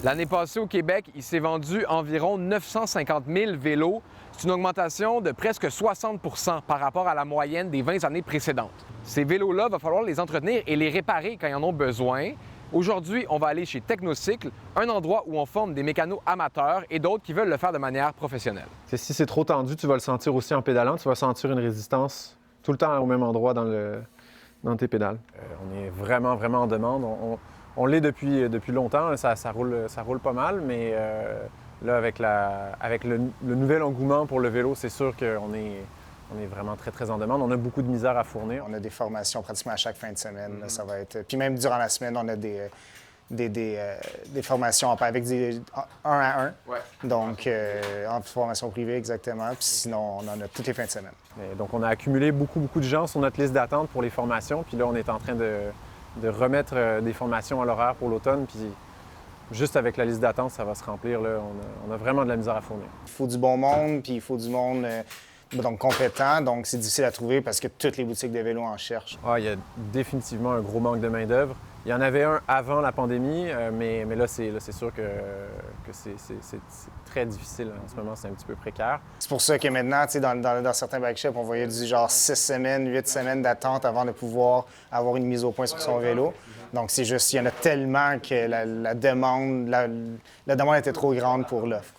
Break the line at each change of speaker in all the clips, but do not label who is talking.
L'année passée au Québec, il s'est vendu environ 950 000 vélos. C'est une augmentation de presque 60 % par rapport à la moyenne des 20 années précédentes. Ces vélos-là, il va falloir les entretenir et les réparer quand ils en ont besoin. Aujourd'hui, on va aller chez Technocycle, un endroit où on forme des mécanos amateurs et d'autres qui veulent le faire de manière professionnelle.
Si c'est trop tendu, tu vas le sentir aussi en pédalant. Tu vas sentir une résistance tout le temps au même endroit dans tes pédales. On est vraiment en demande. On l'est depuis longtemps. Ça roule pas mal, mais là, avec le nouvel engouement pour le vélo, c'est sûr qu'on est vraiment très en demande. On a beaucoup de misère à fournir.
On a des formations pratiquement à chaque fin de semaine. Là, ça va être... Puis même durant la semaine, on a des formations avec un à un.
Ouais.
Donc, en formation privée, exactement. Puis sinon, on en a toutes les fins de semaine.
Et donc, on a accumulé beaucoup de gens sur notre liste d'attente pour les formations. Puis là, on est en train de remettre des formations à l'horaire pour l'automne. Puis juste avec la liste d'attente, ça va se remplir. Là. On a vraiment de la misère à fournir.
Il faut du bon monde, puis il faut du monde donc compétent. Donc, c'est difficile à trouver parce que toutes les boutiques de vélo en cherchent.
Ah, il y a définitivement un gros manque de main-d'œuvre. Il y en avait un avant la pandémie, mais là, c'est sûr que c'est très difficile. En ce moment, c'est un petit peu précaire.
C'est pour ça que maintenant, tu sais, dans certains bike shops, on voyait du genre 6 semaines, 8 semaines d'attente avant de pouvoir avoir une mise au point sur son vélo. Donc, c'est juste, il y en a tellement que la demande était trop grande pour l'offre.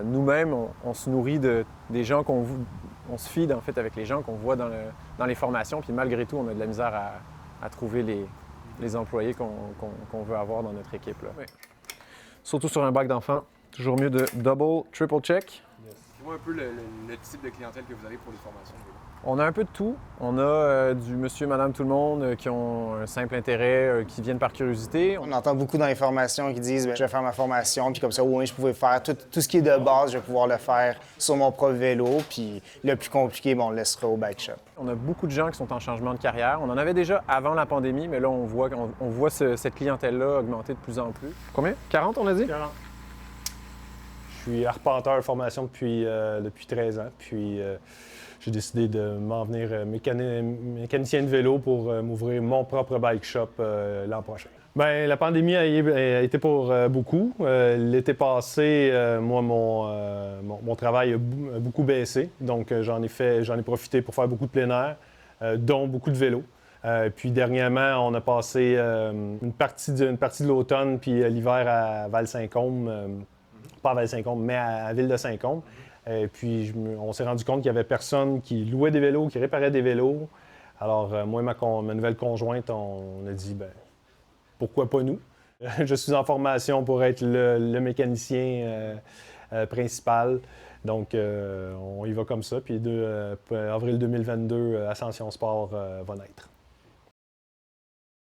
Nous-mêmes, on se nourrit des gens on se feed en fait avec les gens qu'on voit dans les formations, puis malgré tout, on a de la misère à trouver les employés qu'on veut avoir dans notre équipe. Là. Oui. Surtout sur un bike d'enfant, toujours mieux de double, triple check.
Dis-moi un peu le type de clientèle que vous avez pour les formations de vélo.
On a un peu de tout. On a du monsieur, madame, tout le monde qui ont un simple intérêt, qui viennent par curiosité.
On entend beaucoup dans les formations qui disent je vais faire ma formation, puis comme ça, oui, je pouvais faire tout ce qui est de base, je vais pouvoir le faire sur mon propre vélo, puis le plus compliqué, on le laissera au bike shop.
On a beaucoup de gens qui sont en changement de carrière. On en avait déjà avant la pandémie, mais là, on voit cette clientèle-là augmenter de plus en plus. Combien? 40, on a dit?
40. Je suis arpenteur de formation depuis 13 ans, puis j'ai décidé de m'en venir mécanicien de vélo pour m'ouvrir mon propre bike shop l'an prochain. Bien, la pandémie a été pour beaucoup. L'été passé, moi, mon travail a beaucoup baissé, donc j'en ai profité pour faire beaucoup de plein air, dont beaucoup de vélo. Puis dernièrement, on a passé une partie de l'automne puis l'hiver à Val-Saint-Côme, pas à Val-Saint-Côme, mais à Ville-de-Saint-Côme. Puis on s'est rendu compte qu'il n'y avait personne qui louait des vélos, qui réparait des vélos. Alors moi et ma nouvelle conjointe, on a dit, ben pourquoi pas nous? Je suis en formation pour être le mécanicien principal. Donc on y va comme ça. Puis avril 2022, Ascension Sport va naître.